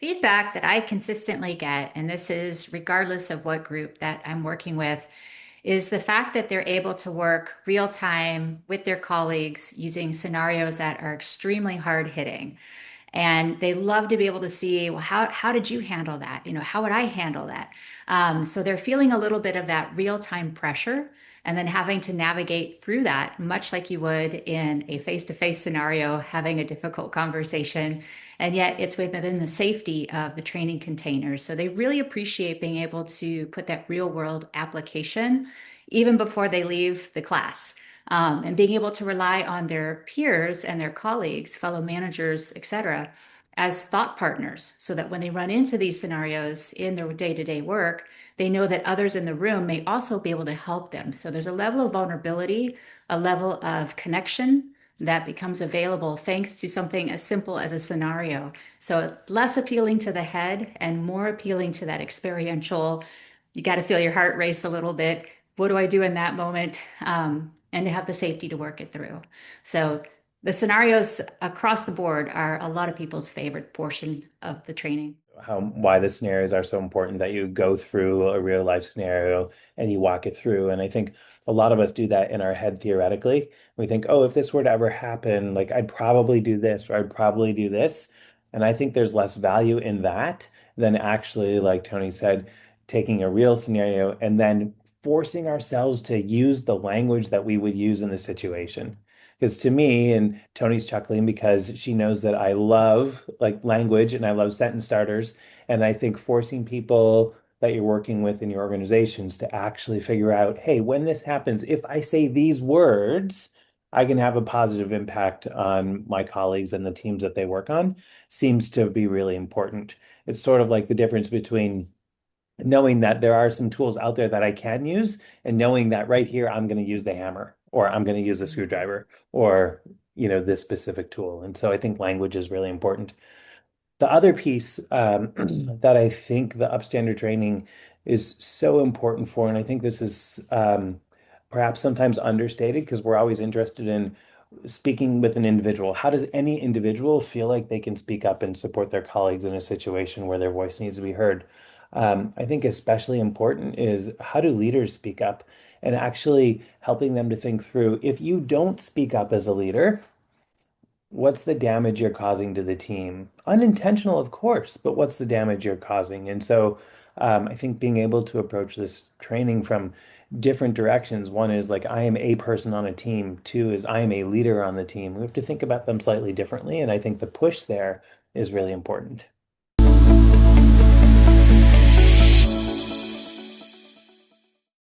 feedback that I consistently get, and this is regardless of what group that I'm working with, is the fact that they're able to work real time with their colleagues using scenarios that are extremely hard hitting. And they love to be able to see, well, how did you handle that? How would I handle that? So they're feeling a little bit of that real time pressure and then having to navigate through that, much like you would in a face to face scenario, having a difficult conversation. And yet it's within the safety of the training containers. So they really appreciate being able to put that real world application even before they leave the class. And being able to rely on their peers and their colleagues, fellow managers, et cetera, as thought partners, so that when they run into these scenarios in their day to day work, they know that others in the room may also be able to help them. So there's a level of vulnerability, a level of connection that becomes available thanks to something as simple as a scenario. So it's less appealing to the head and more appealing to that experiential. You got to feel your heart race a little bit. What do I do in that moment? And to have the safety to work it through. So the scenarios across the board are a lot of people's favorite portion of the training. How why the scenarios are so important that you go through a real life scenario and you walk it through. And I think a lot of us do that in our head theoretically. We think, oh, if this were to ever happen, like I'd probably do this or I'd probably do this. And I think there's less value in that than actually, like Tony said, taking a real scenario and then forcing ourselves to use the language that we would use in the situation. Because to me, and Tony's chuckling because she knows that I love like language and I love sentence starters. And I think forcing people that you're working with in your organizations to actually figure out, hey, when this happens, if I say these words, I can have a positive impact on my colleagues and the teams that they work on, seems to be really important. It's sort of like the difference between knowing that there are some tools out there that I can use and knowing that right here I'm going to use the hammer or I'm going to use the screwdriver or this specific tool. And so I think language is really important. The other piece that I think the upstander training is so important for, and I think this is perhaps sometimes understated because we're always interested in speaking with an individual. How does any individual feel like they can speak up and support their colleagues in a situation where their voice needs to be heard? I think especially important is how do leaders speak up and actually helping them to think through if you don't speak up as a leader, what's the damage you're causing to the team? Unintentional, of course, but what's the damage you're causing? And so I think being able to approach this training from different directions. One is like, I am a person on a team. Two is I am a leader on the team. We have to think about them slightly differently. And I think the push there is really important.